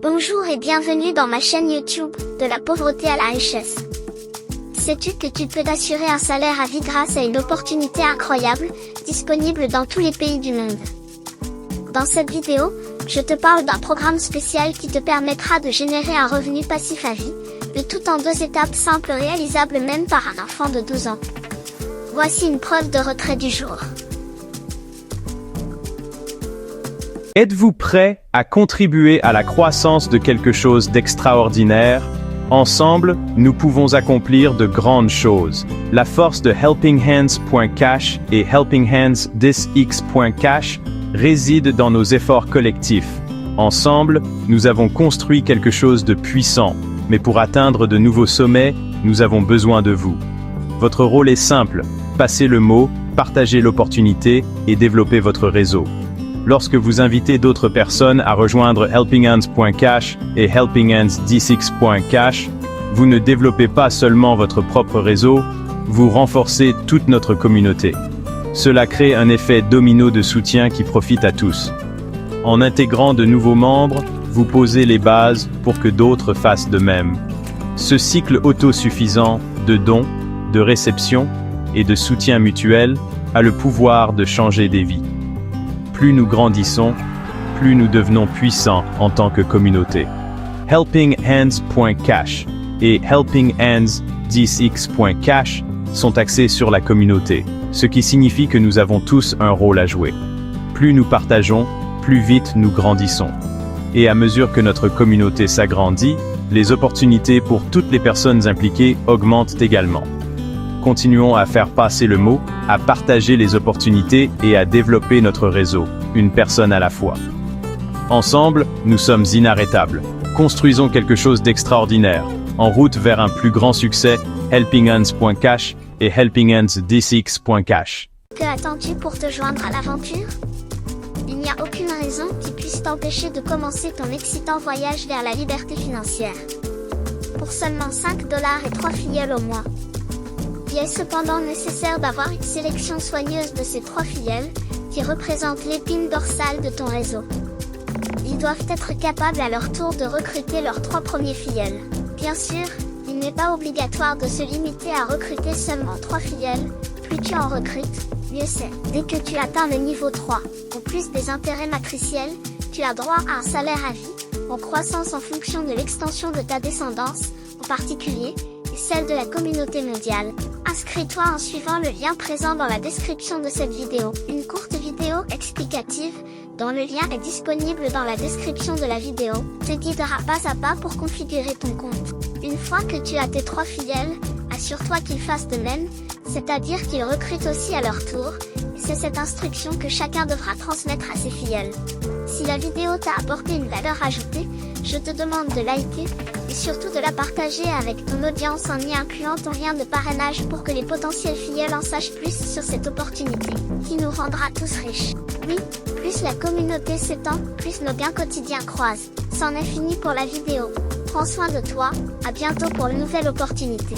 Bonjour et bienvenue dans ma chaîne YouTube, de la pauvreté à la richesse. Sais-tu que tu peux t'assurer un salaire à vie grâce à une opportunité incroyable, disponible dans tous les pays du monde? Dans cette vidéo, je te parle d'un programme spécial qui te permettra de générer un revenu passif à vie, le tout en 2 étapes simples réalisables même par un enfant de 12 ans. Voici une preuve de retrait du jour. Êtes-vous prêt à contribuer à la croissance de quelque chose d'extraordinaire? Ensemble, nous pouvons accomplir de grandes choses. La force de HelpingHands.cash et HelpingHands10x.cash réside dans nos efforts collectifs. Ensemble, nous avons construit quelque chose de puissant, mais pour atteindre de nouveaux sommets, nous avons besoin de vous. Votre rôle est simple, passez le mot, partagez l'opportunité et développez votre réseau. Lorsque vous invitez d'autres personnes à rejoindre HelpingHands.cash et HelpingHands10x.cash, vous ne développez pas seulement votre propre réseau, vous renforcez toute notre communauté. Cela crée un effet domino de soutien qui profite à tous. En intégrant de nouveaux membres, vous posez les bases pour que d'autres fassent de même. Ce cycle autosuffisant de dons, de réception et de soutien mutuel a le pouvoir de changer des vies. Plus nous grandissons, plus nous devenons puissants en tant que communauté. HelpingHands.cash et HelpingHands10x.cash sont axés sur la communauté, ce qui signifie que nous avons tous un rôle à jouer. Plus nous partageons, plus vite nous grandissons. Et à mesure que notre communauté s'agrandit, les opportunités pour toutes les personnes impliquées augmentent également. Continuons à faire passer le mot, à partager les opportunités et à développer notre réseau, une personne à la fois. Ensemble, nous sommes inarrêtables. Construisons quelque chose d'extraordinaire. En route vers un plus grand succès, HelpingHands.cash et HelpingHands10x.cash. Que attends-tu pour te joindre à l'aventure? Il n'y a aucune raison qui puisse t'empêcher de commencer ton excitant voyage vers la liberté financière. Pour seulement $5 et 3 filleuls au mois. Il est cependant nécessaire d'avoir une sélection soigneuse de ces 3 filleuls, qui représentent l'épine dorsale de ton réseau. Ils doivent être capables à leur tour de recruter leurs 3 premiers filleuls. Bien sûr, il n'est pas obligatoire de se limiter à recruter seulement 3 filleuls, plus tu en recrutes, mieux c'est. Dès que tu atteins le niveau 3, ou plus des intérêts matriciels, tu as droit à un salaire à vie, en croissance en fonction de l'extension de ta descendance, en particulier, et celle de la communauté mondiale. Inscris-toi en suivant le lien présent dans la description de cette vidéo. Une courte vidéo explicative, dont le lien est disponible dans la description de la vidéo, te guidera pas à pas pour configurer ton compte. Une fois que tu as tes 3 filleuls, assure-toi qu'ils fassent de même, c'est-à-dire qu'ils recrutent aussi à leur tour, et c'est cette instruction que chacun devra transmettre à ses filleuls. Si la vidéo t'a apporté une valeur ajoutée, je te demande de liker, et surtout de la partager avec ton audience en y incluant ton lien de parrainage pour que les potentiels filleuls en sachent plus sur cette opportunité, qui nous rendra tous riches. Oui, plus la communauté s'étend, plus nos gains quotidiens croisent. C'en est fini pour la vidéo. Prends soin de toi, à bientôt pour une nouvelle opportunité.